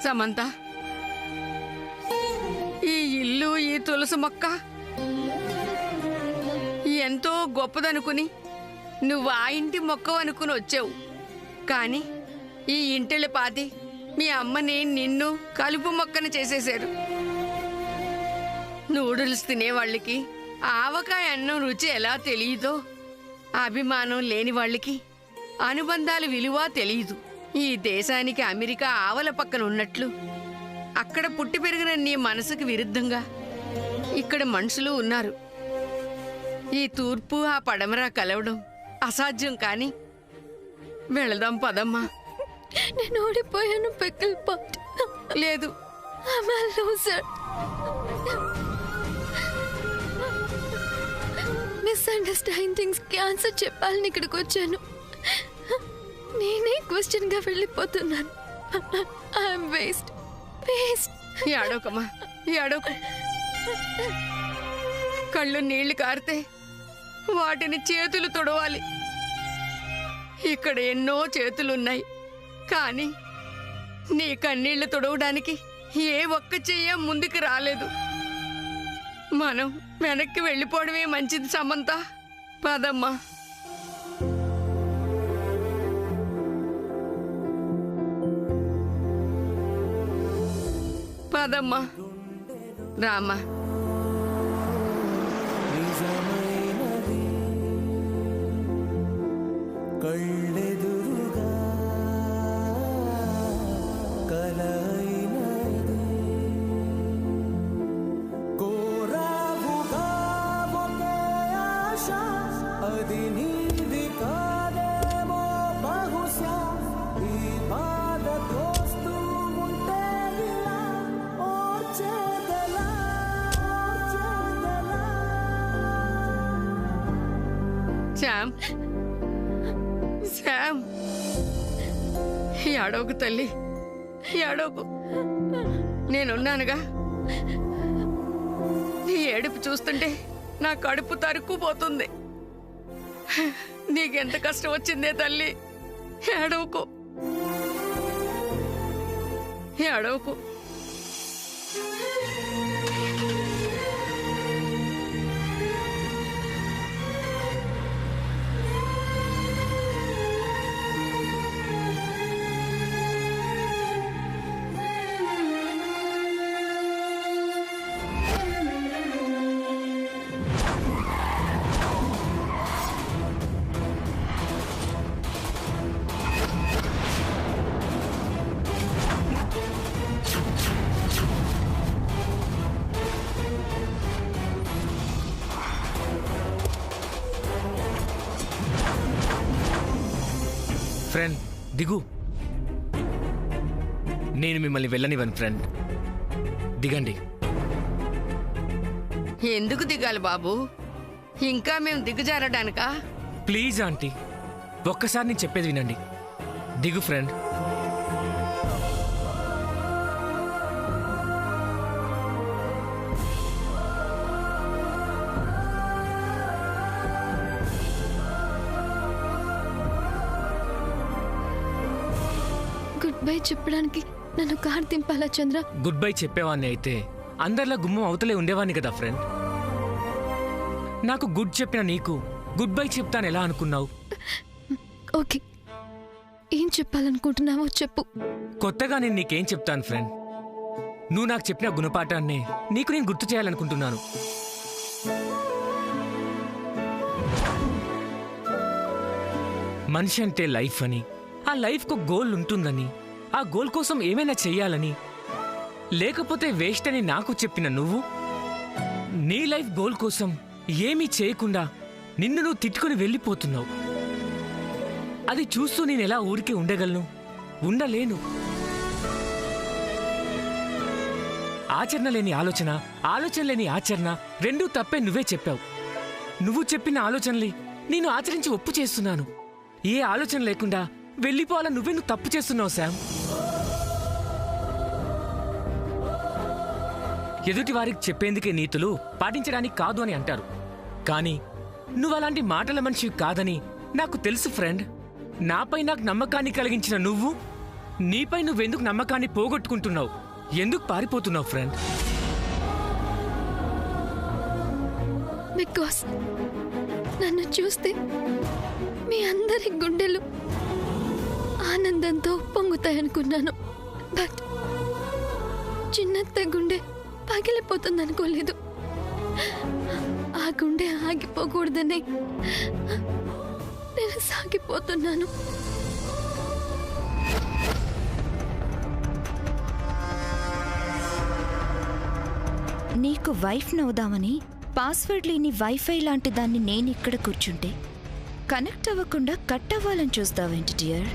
సమంత, ఈ ఇల్లు, ఈ తులసి మొక్క ఎంతో గొప్పదనుకుని నువ్వు ఆ ఇంటి మొక్కవనుకుని వచ్చావు. కానీ ఈ ఇంటిళ్ళ పాతి మీ అమ్మని నిన్ను కలుపు మొక్కను చేసేశారు. నూడిల్స్ తినేవాళ్ళకి ఆవకాయ అన్నం రుచి ఎలా తెలియదో, అభిమానం లేని వాళ్ళకి అనుబంధాల విలువ తెలియదు. ఈ దేశానికి అమెరికా ఆవల పక్కన ఉన్నట్లు అక్కడ పుట్టి పెరిగిన నీ మనసుకు విరుద్ధంగా ఇక్కడ మనుషులు ఉన్నారు. ఈ తూర్పు ఆ పడమర కలవడం అసాధ్యం. కానీ వెళదాం పదమ్మా. నేను ఓడిపోయాను పిక్కల్ పాట్. లేదు, మిస్అండర్స్టాండింగ్స్ కి ఆన్సర్ చెప్పాలని ఇక్కడికి వచ్చాను. నేనే క్వశ్చన్ గా వెళ్ళిపోతున్నాను. I'm waste. ఏడోకమ్మా, ఏడోకు. కళ్ళు నీళ్లు కారితే వాటిని చేతులు తుడవాలి. ఇక్కడ ఎన్నో చేతులున్నాయి, కానీ నీ కన్నీళ్లు తుడవడానికి ఏ ఒక్క చెయ్య ముందుకు రాలేదు. మనం వెనక్కి వెళ్ళిపోవడమే మంచిది సమంత. పదమ్మా. పదమ్మా, రామా. కళ్ళెదురుగా కలైనది కోరావుగా ఒకే ఆశ, అది నీది కాదేమో బహుశా. ఈ బాధ తోస్తూ ఉంటే ఇలా ఓర్చేదలా, ఓర్చేదలా. శ్యామ్, శ్యామ్, ఏడోకు తల్లి, ఏడోకు. నేనున్నానుగా. నీ ఏడుపు చూస్తుంటే నా కడుపు తరుక్కుపోతుంది. నీకెంత కష్టం వచ్చిందే తల్లి. ఏడవకు, ఏడవకు. ఫ్రెండ్ దిగు. నేను మిమ్మల్ని వెళ్ళనివ్వను ఫ్రెండ్. దిగండి. ఎందుకు దిగాలి బాబు? ఇంకా మేము దిగజారడానికా? ప్లీజ్ ఆంటీ, ఒక్కసారి నేను చెప్పేది వినండి. దిగు ఫ్రెండ్. గుడ్ బై చెప్పడానికి నన్ను కార్ దింపాలా చంద్ర? గుడ్ బై చెప్పేవాడిని అయితే అందరిలా గుమ్మం అవతలే ఉండేవాడిని కదా ఫ్రెండ్. నాకు గుడ్ చెప్పిన నీకు గుడ్ బై చెప్తాను ఎలా అనుకున్నావు? ఓకే, ఏం చెప్పాలనుకుంటున్నావో చెప్పు. కొత్తగా నేను నీకేం చెప్తాను ఫ్రెండ్. నువ్వు నాకు చెప్పిన గుణపాఠాన్ని నీకు నేను గుర్తు చేయాలనుకుంటున్నాను. మనిషి అంటే లైఫ్ అని, ఆ లైఫ్కు గోల్ ఉంటుందని, ఆ గోల్ కోసం ఏమైనా చెయ్యాలని, లేకపోతే వేస్ట్ అని నాకు చెప్పిన నువ్వు నీ లైఫ్ గోల్ కోసం ఏమీ చేయకుండా నిన్ను నువ్వు తిట్టుకుని వెళ్ళిపోతున్నావు. అది చూస్తూ నేను ఎలా ఊరికే ఉండగలను? ఉండలేను. ఆచరణ లేని ఆలోచన, ఆలోచన లేని ఆచరణ రెండూ తప్పే నువ్వే చెప్పావు. నువ్వు చెప్పిన ఆలోచనలు నేను ఆచరించి ఒప్పు చేస్తున్నాను. ఏ ఆలోచన లేకుండా వెళ్ళిపోవాలని నువ్వు తప్పు చేస్తున్నావు శామ్. ఎదుటి వారికి చెప్పేందుకే నీతులు, పాటించడానికి కాదు అని అంటారు. కానీ నువ్వు అలాంటి మాటల మనిషివి కాదని నాకు తెలుసు ఫ్రెండ్. నాపై నాకు నమ్మకాన్ని కలిగించిన నువ్వు నీపై నువ్వెందుకు నమ్మకాన్ని పోగొట్టుకుంటున్నావు? ఎందుకు పారిపోతున్నావు ఫ్రెండ్? బికాస్ నన్ను చూస్తే మీ అందరి గుండెలు ఆనందంతో పొంగుతాయనుకున్నాను. బట్ చిన్నత్త గుండె పగిలిపోతుంది అనుకోలేదు. ఆ గుండె ఆగిపోకూడదని నేను సాగిపోతున్నాను. నీకు వైఫ్ నవ్వుదామని పాస్వర్డ్ లేని వైఫై లాంటి దాన్ని నేను ఇక్కడ కూర్చుంటే కనెక్ట్ అవ్వకుండా కట్ అవ్వాలని చూస్తావేంటి డియర్?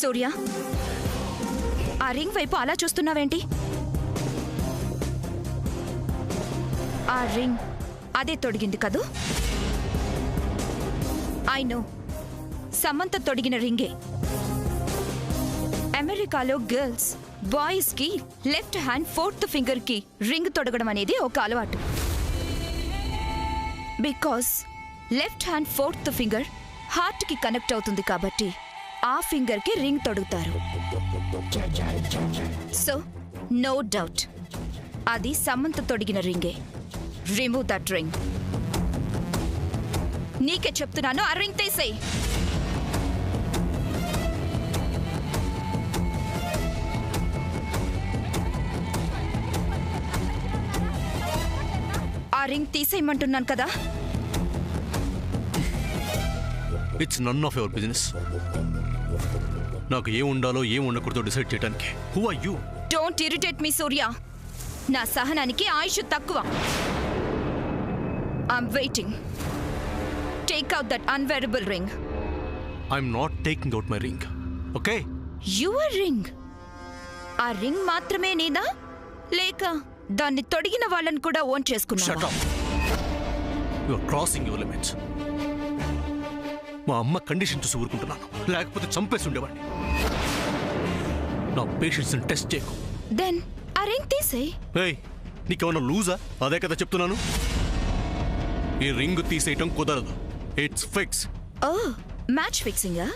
సూర్య, ఆ రింగ్ వైపు అలా చూస్తున్నావేంటి? ఆ రింగ్ అదే తొడిగింది కదూ? ఐ నో, సమంత తొడిగిన రింగే. అమెరికాలో గర్ల్స్ బాయ్స్ కి లెఫ్ట్ హ్యాండ్ 4th ఫింగర్ కి రింగ్ తొడగడం అనేది ఒక అలవాటు. Because left hand 4th finger heart కి కనెక్ట్ అవుతుంది కాబట్టి ఆ ఫింగర్ కి రింగ్ తొడుగుతారు. సో నో డౌట్ అది సమంత తొడిగిన రింగే. Remove that ring. నీకే చెప్తున్నాను, ఆ రింగ్ తీసేయ్. ఆ రింగ్ తీసేయమంటున్నాను కదా. It's none of your business. నాకు ఏం ఉండాలో ఏం ఉండకూడదో డిసైడ్ చేయడానికి who are you? Don't irritate me Surya. నా సహనానికి ఆయుష్ తక్కువ. I'm waiting. Take out that unwearable ring. I'm not taking out my ring. Okay? Your ring. ఆ రింగ్ మాత్రమే నీదా, లేక దాన్ని తొడిగిన వాళ్ళని కూడా ఓన్ షట్ చేసుకున్నావా? Up. You are crossing your limits. మా అమ్మ కండిషన్ చూసి ఊరుకుంటున్నాను, లేకపోతే చంపేసి ఉండేవాడిని. నా పేషెన్స్ టెస్ట్ చేయకు. దెన్ ఆ రింగ్ తీసేయ్. ఏయ్, నీకేమన్నా లూజా? అదే కదా చెప్తున్నాను. ఈ రింగ్ తీసేయటం కుదరదు. It's fix. ఓ, మ్యాచ్ ఫిక్సింగా?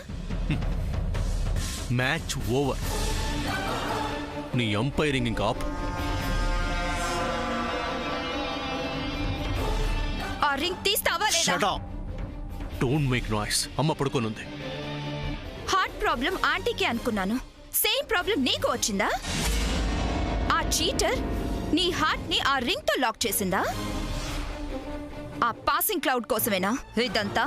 Match over. నీ అంపైరింగ్ ఇంకా ఆపు. ఆ రింగ్ తీస్తావా లేదా? Shut up. Don't make noise. అమ్మ పడుకోనుంది. హార్ట్ ప్రాబ్లం ఆంటీకి అనుకున్నాను. సేమ్ ప్రాబ్లం నీకు వచ్చిందా? ఆ చీటర్ నీ హార్ట్ ని ఆ రింగ్ తో లాక్ చేసిందా? ఆ పాసింగ్ క్లౌడ్ కోసమేనా ఇదంతా?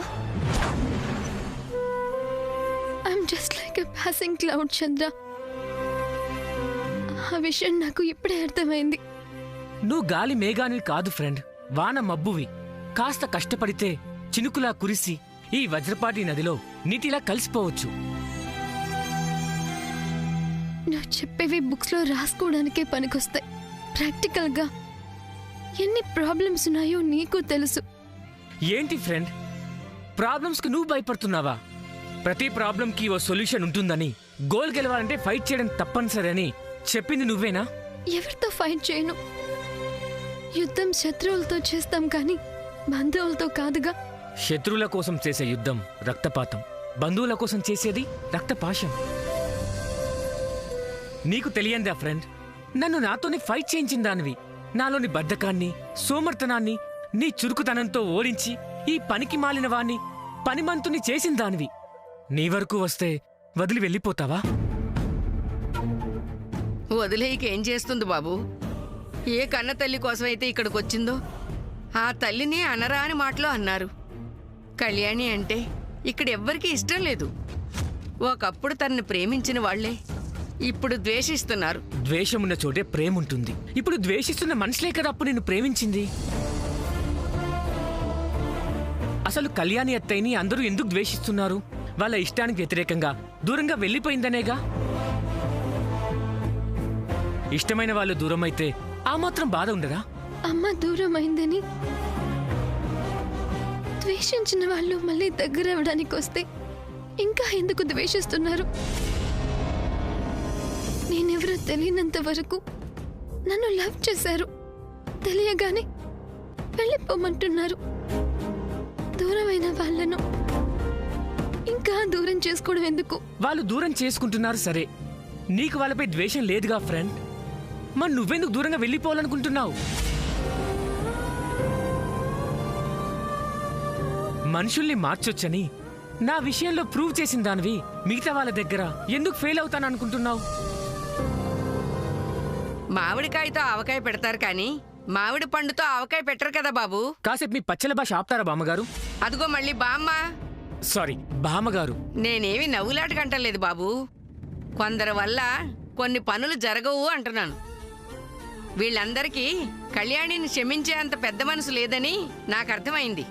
I'm just like a passing cloud Chandra. ఆ విషయం నాకు ఇప్పుడే అర్థమైంది. నువ్వు గాలి మేఘానివి కాదు ఫ్రెండ్, వాన మబ్బువి. కాస్త కష్టపడితే చినుకులా కురిసి ఈ వజ్రపాటి నదిలో నీటిలా కలిసిపోవచ్చు. నువ్వు చెప్పేవి బుక్స్ లో రాసుకోవడానికే పనికొస్తాయి. ప్రాక్టికల్ గా ఎన్ని ప్రాబ్లమ్స్ ఉన్నాయో నీకు తెలుసు. ఏంటి ఫ్రెండ్, ప్రాబ్లమ్స్కి నువ్వు భయపడుతున్నావా? ప్రతి ప్రాబ్లంకి ఓ సొల్యూషన్ ఉంటుందని, గోల్ గెలవాలంటే ఫైట్ చేయడం తప్పనిసరి అని చెప్పింది నువ్వేనా? ఎవరితో ఫైట్ చేయను. యుద్ధం శత్రువులతో చేస్తాం కానీ బంధువులతో కాదుగా. శత్రువుల కోసం చేసే యుద్ధం రక్తపాతం, బంధువుల కోసం చేసేది రక్తపాశం. నీకు తెలియందా ఫ్రెండ్, నన్ను నాతోనే ఫైట్ చేయించిన దానివి. నాలోని బద్ధకాన్ని, సోమర్తనాన్ని నీ చురుకుతనంతో ఓడించి ఈ పనికి మాలిన వాణ్ణి పనిమంతుని చేసిన దానివి. నీ వరకు వస్తే వదిలి వెళ్ళిపోతావా? వదిలేయక ఏం చేస్తుంది బాబు? ఏ కన్న తల్లి కోసమైతే ఇక్కడికి వచ్చిందో ఆ తల్లిని అనరాని మాటలో అన్నారు. కళ్యాణి అంటే ఇక్కడ ఎవ్వరికీ ఇష్టం లేదు. ఒకప్పుడు తనని ప్రేమించిన వాళ్లే ఇప్పుడు ద్వేషిస్తున్నారు. ద్వేషమున్న చోటే ప్రేముంటుంది. ఇప్పుడు ద్వేషిస్తున్న మనుషులే కదా అప్పుడు నిన్ను ప్రేమించింది. అసలు కళ్యాణి అత్తయ్యని అందరూ ఎందుకు ద్వేషిస్తున్నారు? వాళ్ళ ఇష్టానికి వ్యతిరేకంగా దూరంగా వెళ్ళిపోయిందనేగా. ఇష్టమైన వాళ్ళు దూరం అయితే ఆ మాత్రం బాధ ఉండదా? అమ్మ దూరం అయిందని ద్వేషించిన వాళ్ళు మళ్ళీ దగ్గర అవ్వడానికి వస్తే ఇంకా ఎందుకు ద్వేషిస్తున్నారు? నేనెవరో తెలియనంత వరకు నన్ను లవ్ చేశారు, తెలియగానే వెళ్ళిపోమంటున్నారు. దూరమైన వాళ్ళను ఇంకా దూరం చేసుకోవడం ఎందుకు? వాళ్ళు దూరం చేసుకుంటున్నారు సరే, నీకు వాళ్ళపై ద్వేషం లేదుగా ఫ్రెండ్. మరి నువ్వెందుకు దూరంగా వెళ్ళిపోవాలనుకుంటున్నావు? మనుషుల్ని మార్చొచ్చని నా విషయంలో ప్రూవ్ చేసిన దానివి మిగతా వాళ్ళ దగ్గర ఎందుకు ఫెయిల్ అవుతాననుకుంటున్నావు? మామిడికాయతో ఆవకాయ పెడతారు కానీ మామిడి పండుతో ఆవకాయ పెట్టరు కదా బాబు. కాసేపు మీ పచ్చల భాష ఆపుతారా బామ్మగారు? అదిగో మళ్ళీ బామ్మ. సారీ బామ్మగారు. నేనేమి నవ్వులాటకంటలేదు బాబు. కొందరి వల్ల కొన్ని పనులు జరగవు అంటున్నాను. వీళ్ళందరికీ కళ్యాణిని క్షమించే అంత పెద్ద మనసు లేదని నాకు అర్థమైంది.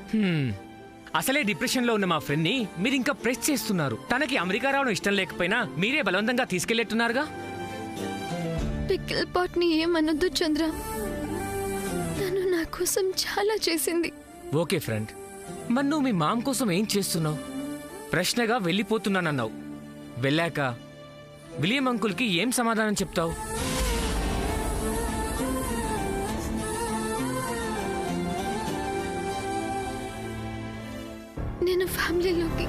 అసలే డిప్రెషన్ లో ఉన్న మా ఫ్రెండ్ ని మీరు ఇంకా ప్రెస్ చేస్తున్నారు. తనకి అమెరికా రావడం ఇష్టం లేకపోయినా మీరే బలవంతంగా తీసుకెళ్లేట్టున్నారుగా. పికిల్ పాట్ ని ఏమనొద్దు చంద్ర, తను నా కోసం చాలా చేసింది. ఓకే ఫ్రెండ్, మరి నువ్వు మీ మామ్ కోసం ఏం చేస్తున్నావు? ప్రశ్నగా వెళ్ళిపోతున్నానన్నావు. వెళ్ళాక విలియం అంకుల్కి ఏం సమాధానం చెప్తావు? నేను ఫ్యామిలీలోకి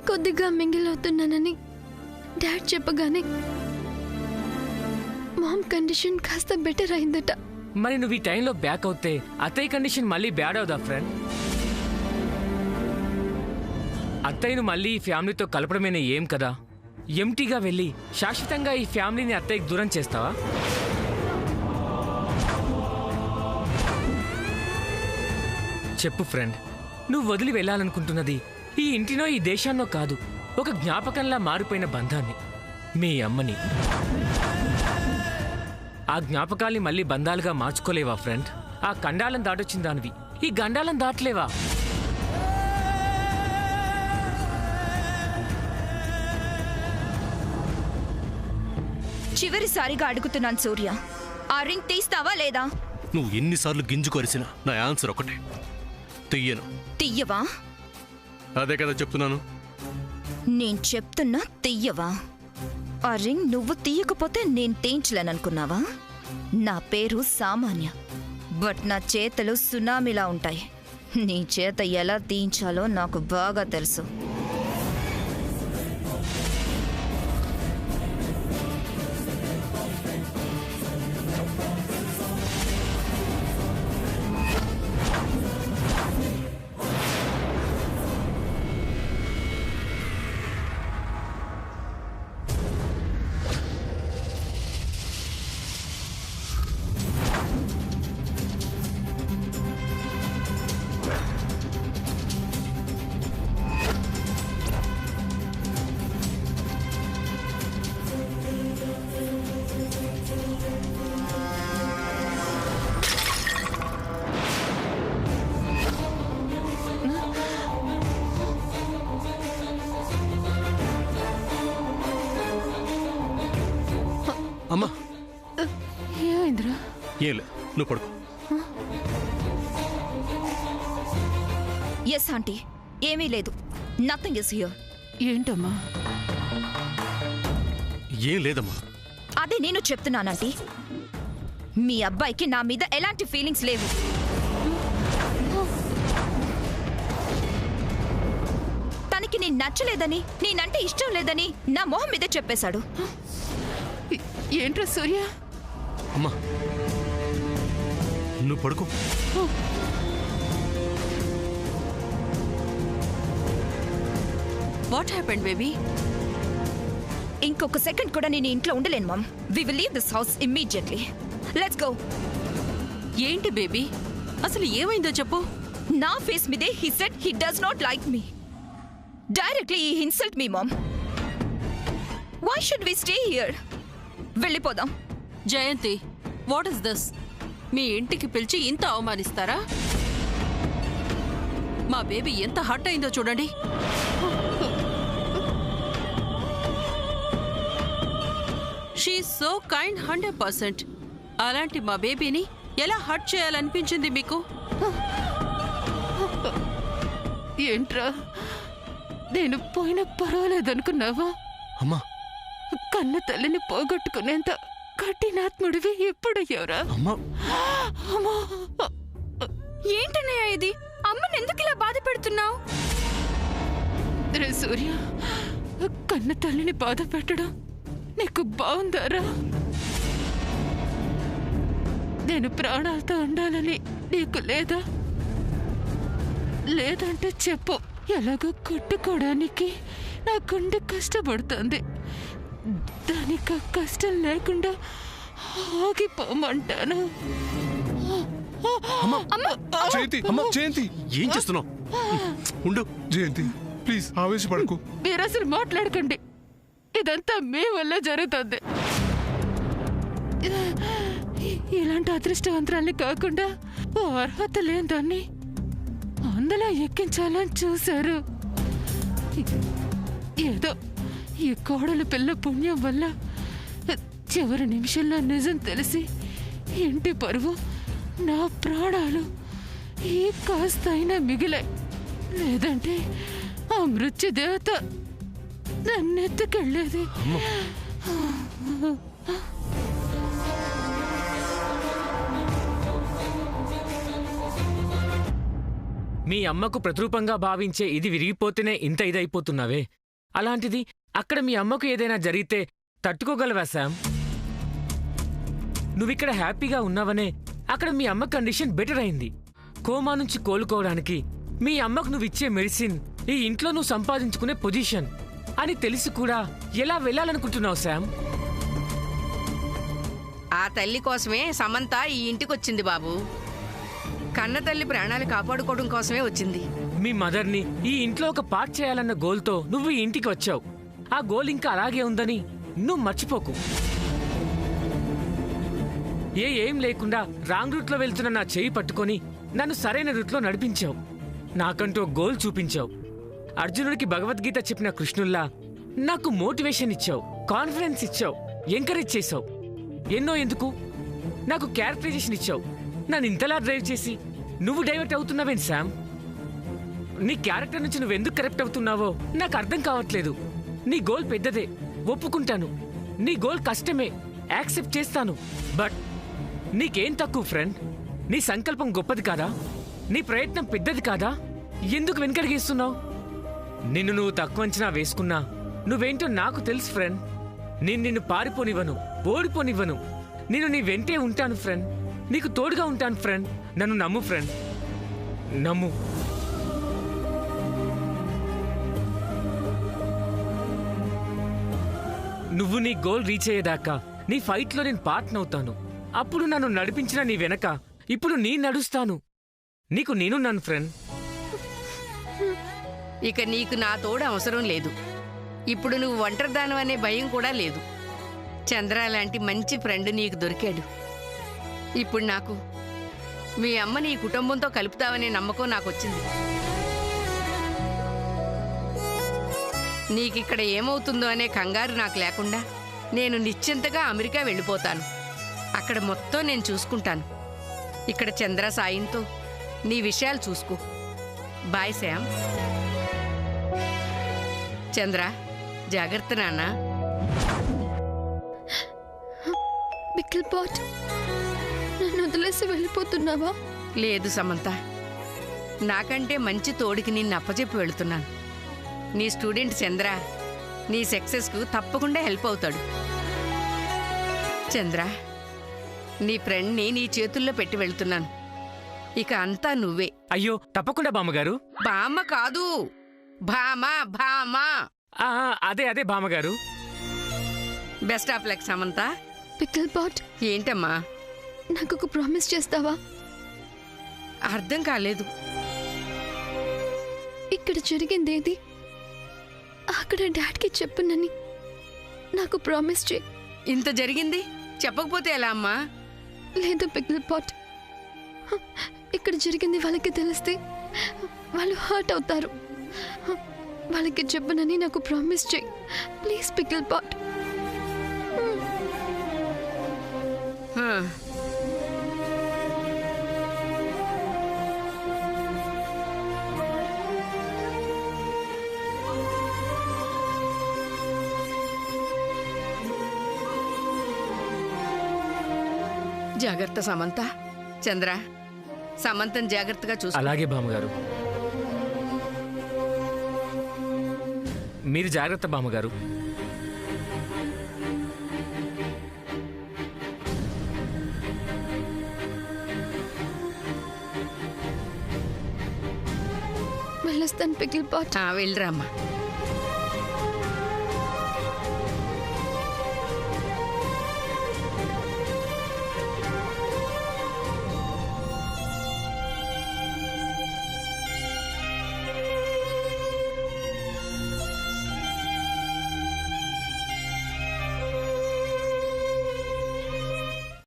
కొద్దిగా మింగిల్ అవుతున్నానని డాడ్ చెప్పగానే మామ్ కండిషన్ కాస్త బెటర్ అయిందట. మరి నువ్వు ఈ టైంలో బ్యాక్ అవుతే అత్తయ్య కండిషన్ మళ్ళీ బ్యాడ్ అవుదా ఫ్రెండ్? అత్తయ్యను మళ్ళీ ఈ ఫ్యామిలీతో కలపడమేనే ఏం కదా. ఎంటీగా వెళ్ళి శాశ్వతంగా ఈ ఫ్యామిలీని అత్తయ్యకి దూరం చేస్తావా? చెప్పు ఫ్రెండ్, నువ్వు వదిలి వెళ్ళాలనుకుంటున్నది ఈ ఇంటినో ఈ దేశాన్నో కాదు, ఒక జ్ఞాపకంలా మారిపోయిన బంధాన్ని, మీ అమ్మని. ఆ జ్ఞాపకాల్ని మళ్ళీ బంధాలుగా మార్చుకోలేవా ఫ్రెండ్? ఆ కండాలం దాటొచ్చిన దానివి ఈ గండాలం దాటలేవా? చివరిసారిగా అడుగుతున్నాను సూర్య, ఆ రింగ్ తీస్తావా లేదా? నువ్వు ఎన్నిసార్లు గింజుకు అరిసినా నా ఆన్సర్ ఒకటే, తీయను. తీయవా? అదే కదా చెప్తున్నాను. నేను చెప్తున్నా తీయవా? ఆ రింగ్ నువ్వు తీయకపోతే నేను తీయించలేననుకున్నావా? నా పేరు సామాన్య, బట్ నా చేతలు సునామీలా ఉంటాయి. నీ చేత ఎలా తీయించాలో నాకు బాగా తెలుసు. అమ్మా ఏమైందిరా? ఏం లేదు, నువ్వు పడుకో. ఎస్ ఆంటీ, ఏమీ లేదు. Nothing is here. ఏంటమ్మా? ఏం లేదమ్మా. అదే నేను చెప్తున్నానంటీ. మీ అబ్బాయికి నా మీద ఎలాంటి ఫీలింగ్స్ లేవు. తనకి నేను నచ్చలేదని, నేనంటే ఇష్టం లేదని నా మొహం మీదే చెప్పేశాడు. ఏంట్రా సూర్య? అమ్మా నువ్వు పడుకో. What happened baby? ఇంకొక సెకండ్ కూడా నేను ఇంట్లో ఉండలేను mom. We will leave this house immediately. Let's go. ఏంటి బేబీ, అసలు ఏమైందో చెప్పు. నా ఫేస్ మీదే he said he does not like me. Directly he insult me mom. Why should we stay here? వెళ్ళిపోదాం. Jayanthi, what is this? మీ ఇంటికి పిలిచి ఇంత అవమానిస్తారా? మా బేబీ ఎంత హర్ట్ అయిందో చూడండి. She so kind 100%. అలాంటి మా బేబీని ఎలా హర్ట్ చేయాలనిపించింది మీకు? ఏంట్రా, నేను పోయినా పర్వాలేదనుకున్నావా? అమ్మా కన్న తల్లిని పోగొట్టుకునేంత కఠినాత్ముడివి ఎప్పుడయ్యావురా? అమ్మా అమ్మా, ఏంటన్నయ్య ఇది? అమ్మని ఎందుకు ఇలా బాధ పెడుతున్నావు? రే సూర్య, కన్న తల్లిని బాధ పెట్టడం నీకు బాగుందారా? నేను ప్రాణాలతో ఉండాలని నీకు లేదా? లేదంటే చెప్పు. ఎలాగో కొట్టుకోవడానికి నా గుండె కష్టపడుతుంది. దానికి కష్టం లేకుండా ఆగిపోమంటాను. జయంతి, అమ్మ జయంతి, ఏం చేస్తున్నావు? ఉండు. జయంతి ప్లీజ్ ఆవేశపడకు. మీరు అసలు మాట్లాడకండి. ఇదంతా మీ వల్ల జరుగుతుంది. ఇలాంటి అదృష్టవంతరాల్ని కాకుండా ఓ అర్హత లేని దాన్ని అందులో ఎక్కించాలని చూశారు. ఏదో ఈ కోడలు పిల్ల పుణ్యం వల్ల చివరి నిమిషంలో నిజం తెలిసి ఇంటి పరువు, నా ప్రాణాలు ఈ కాస్తైనా మిగిలాయి. లేదంటే ఆ మృత్యుదేవత నన్నెత్తుకెళ్ళేది. మీ అమ్మకు ప్రతిరూపంగా భావించే ఇది విరిగిపోతేనే ఇంత ఇదైపోతున్నావే. అలాంటిది అక్కడ మీ అమ్మకు ఏదైనా జరిగితే తట్టుకోగలవా శామ్? నువ్విక్కడ హ్యాపీగా ఉన్నావనే అక్కడ మీ అమ్మ కండిషన్ బెటర్ అయింది. కోమా నుంచి కోలుకోవడానికి మీ అమ్మకు నువ్విచ్చే మెడిసిన్, ఈ ఇంట్లో నువ్వు సంపాదించుకునే పొజిషన్ అని తెలిసి కూడా ఎలా వెళ్ళాలనుకుంటున్నావు శామ్? ఆ తల్లి కోసమే సమంత ఈ ఇంటికొచ్చింది బాబు. కన్న తల్లి ప్రాణాలు కాపాడుకోవడం కోసమే వచ్చింది. మీ మదర్ని ఈ ఇంట్లో ఒక పార్ట్ చేయాలన్న గోల్తో నువ్వు ఈ ఇంటికి వచ్చావు. ఆ గోల్ ఇంకా అలాగే ఉందని నువ్వు మర్చిపోకు. ఏం లేకుండా రాంగ్ రూట్లో వెళ్తున్న నా చేయి పట్టుకొని నన్ను సరైన రూట్లో నడిపించావు. నాకంటూ గోల్ చూపించావు. అర్జునుడికి భగవద్గీత చెప్పిన కృష్ణుల్లా నాకు మోటివేషన్ ఇచ్చావు, కాన్ఫిడెన్స్ ఇచ్చావు, ఎంకరేజ్ చేశావు. ఎన్నో ఎందుకు నాకు క్యారెక్టరైజేషన్ ఇచ్చావు. నన్ను ఇంతలా డ్రైవ్ చేసి నువ్వు డైవర్ట్ అవుతున్నావేంటి శామ్? నీ క్యారెక్టర్ నుంచి నువ్వెందుకు కరెక్ట్ అవుతున్నావో నాకు అర్థం కావట్లేదు. నీ గోల్ పెద్దదే, ఒప్పుకుంటాను. నీ గోల్ కష్టమే, యాక్సెప్ట్ చేస్తాను. బట్ నీకేం తక్కువ ఫ్రెండ్? నీ సంకల్పం గొప్పది కాదా? నీ ప్రయత్నం పెద్దది కాదా? ఎందుకు వెనకడిగేస్తున్నావు? నిన్ను నువ్వు తక్కువ అంచనా వేసుకున్నా నువ్వేంటో నాకు తెలుసు ఫ్రెండ్. నిన్ను పారిపోనివ్వను, ఓడిపోనివ్వను. నేను నీ వెంటే ఉంటాను ఫ్రెండ్. నీకు తోడుగా ఉంటాను ఫ్రెండ్. నన్ను నమ్ము ఫ్రెండ్, నమ్ము. నువ్వు నీ గోల్ రీచ్ అయ్యేదాకా నీ ఫైట్లో నేను పార్ట్నర్ అవుతాను. అప్పుడు నన్ను నడిపించిన నీ వెనక ఇప్పుడు నీ నడుస్తాను. నీకు నేనున్నాను ఫ్రెండ్. ఇక నీకు నా తోడు అవసరం లేదు. ఇప్పుడు నువ్వు ఒంటరిదానం అనే భయం కూడా లేదు. చంద్ర లాంటి మంచి ఫ్రెండ్ నీకు దొరికాడు. ఇప్పుడు నాకు మీ అమ్మ నీ కుటుంబంతో కలుపుతావనే నమ్మకం నాకు వచ్చింది. నీకిక్కడ ఏమవుతుందో అనే కంగారు నాకు లేకుండా నేను నిశ్చింతగా అమెరికా వెళ్ళిపోతాను. అక్కడ మొత్తం నేను చూసుకుంటాను. ఇక్కడ చంద్ర సాయంతో నీ విషయాలు చూసుకో. Bye Sam. చంద్ర జాగ్రత్త నాన్న. పికిల్ పాట్, నన్ను వదిలేసి వెళ్ళిపోతున్నావా? లేదు సమంత, నాకంటే మంచి తోడికి నిన్ను అప్పచెప్పి వెళుతున్నాను. నీ స్టూడెంట్ చంద్ర నీ సక్సెస్కు తప్పకుండా హెల్ప్ అవుతాడు. చంద్ర, నీ ఫ్రెండ్ని నీ చేతుల్లో పెట్టి వెళ్తున్నాను. ఇక అంతా నువ్వే. అయ్యో తప్పకుండా బామ్మగారు. బామ్మ కాదు, భామ భామ. అదే బామ్మగారు. Best of luck Samantha. Pickle pot, ఏంటమ్మా? నాకు ఒక ప్రామిస్ చేస్తావా? అర్థం కాలేదు. ఇక్కడ జరిగిందేది అక్కడ డాడ్కి చెప్పునని నాకు ప్రామిస్ చేయి. ఇంత జరిగింది చెప్పకపోతే ఎలా అమ్మా? లేదు పికిల్ పాట్, ఇక్కడ జరిగింది వాళ్ళకి తెలిస్తే వాళ్ళు హర్ట్ అవుతారు. వాళ్ళకి చెప్పనని నాకు ప్రామిస్ చేయి ప్లీజ్ పికిల్ పాట్. జాగ్రత్త సమంత. చంద్ర, సమంతను జాగ్రత్తగా చూసు. అలాగే బామ్మగారు. మీరు జాగ్రత్త బామ్మగారు. వెళ్ళొస్తాను పికిల్ పాట్. వెళ్ళరామ్మా.